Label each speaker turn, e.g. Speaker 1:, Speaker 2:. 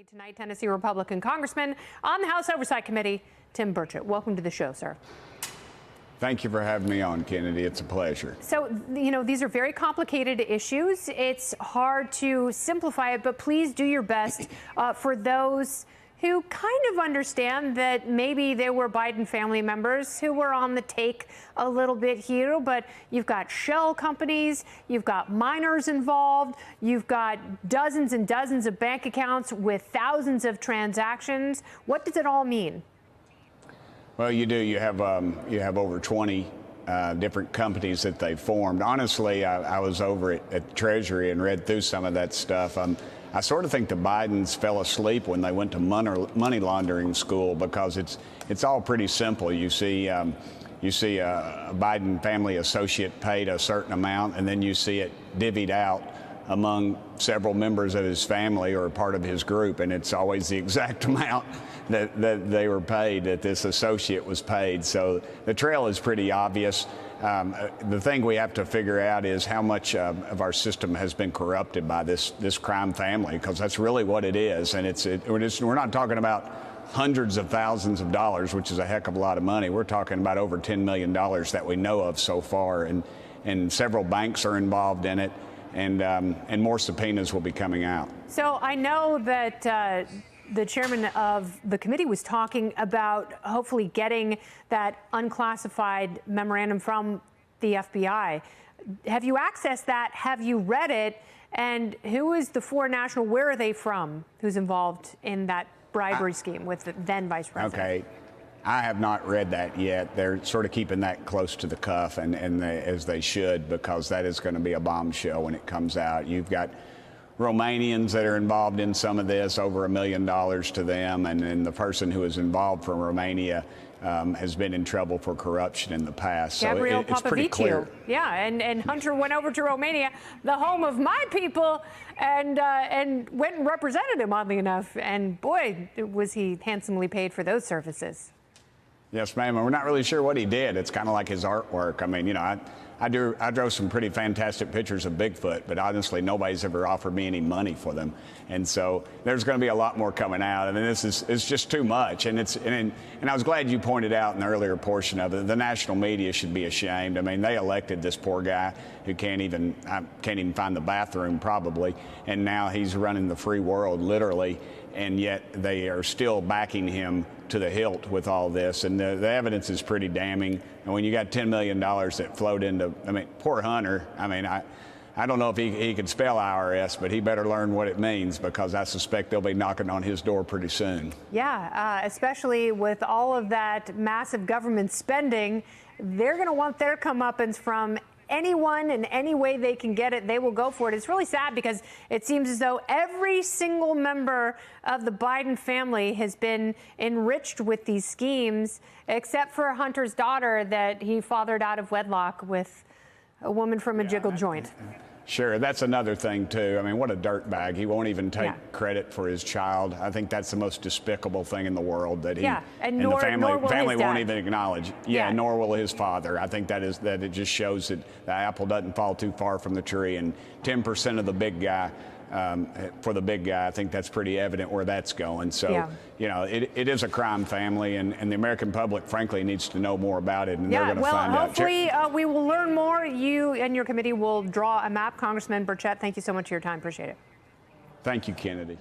Speaker 1: Me tonight, Tennessee Republican Congressman on the House Oversight Committee, Tim Burchett. Welcome to the show, sir.
Speaker 2: Thank you for having me on, Kennedy. It's a pleasure.
Speaker 1: So, these are very complicated issues. It's hard to simplify it, but please do your best for those who kind of understand that maybe there were Biden family members who were on the take a little bit here, but you've got shell companies, you've got minors involved, you've got dozens and dozens of bank accounts with thousands of transactions. What does it all mean?
Speaker 2: Well, you do. You have over 20 different companies that they formed. Honestly, I was over at Treasury and read through some of that stuff. I sort of think the Bidens fell asleep when they went to money laundering school, because it's all pretty simple. You see a Biden family associate paid a certain amount, and then you see it divvied out among several members of his family or part of his group, and it's always the exact amount that they were paid, that this associate was paid. So the trail is pretty obvious. The thing we have to figure out is how much of our system has been corrupted by this crime family, because that's really what it is. And we're not talking about hundreds of thousands of dollars, which is a heck of a lot of money. We're talking about over $10 million that we know of so far, and several banks are involved in it, and more subpoenas will be coming out.
Speaker 1: So I know that the chairman of the committee was talking about hopefully getting that unclassified memorandum from the FBI. Have you accessed that? Have you read it? And who is the foreign national? Where are they from? Who's involved in that bribery scheme with the then vice president?
Speaker 2: Okay. I have not read that yet. They're sort of keeping that close to the cuff, and as they should, because that is going to be a bombshell when it comes out. You've got Romanians that are involved in some of this, over $1 million to them, and then the person who is involved from Romania has been in trouble for corruption in the past.
Speaker 1: Gabriel
Speaker 2: so it's pretty clear.
Speaker 1: Yeah, and Hunter went over to Romania, the home of my people, and went and represented him, oddly enough. And boy, was he handsomely paid for those services.
Speaker 2: Yes, ma'am. And we're not really sure what he did. It's kind of like his artwork. I mean, I drove some pretty fantastic pictures of Bigfoot, but honestly, nobody's ever offered me any money for them. And so there's going to be a lot more coming out. I mean, it's just too much. And I was glad you pointed out in the earlier portion of it, the national media should be ashamed. I mean, they elected this poor guy who can't even find the bathroom probably, and now he's running the free world literally. And yet they are still backing him to the hilt with all this. And the evidence is pretty damning. And when you got $10 million that flowed into, I mean, poor Hunter, I mean, I don't know if he could spell IRS, but he better learn what it means, because I suspect they'll be knocking on his door pretty soon.
Speaker 1: Yeah, especially with all of that massive government spending, they're going to want their comeuppance from anyone and any way they can get it, they will go for it. It's really sad, because it seems as though every single member of the Biden family has been enriched with these schemes, except for Hunter's daughter that he fathered out of wedlock with a woman from a jiggle joint.
Speaker 2: Sure, that's another thing, too. I mean, what a dirtbag. He won't even take credit for his child. I think that's the most despicable thing in the world, that and the family won't even acknowledge. Nor will his father. I think that it just shows that the apple doesn't fall too far from the tree, and 10% of the big guy, for the big guy, I think that's pretty evident where that's going. So, it is a crime family, and the American public, frankly, needs to know more about it, and they're going to find out.
Speaker 1: Hopefully we will learn more. You and your committee will draw a map. Congressman Burchett, thank you so much for your time. Appreciate it.
Speaker 2: Thank you, Kennedy.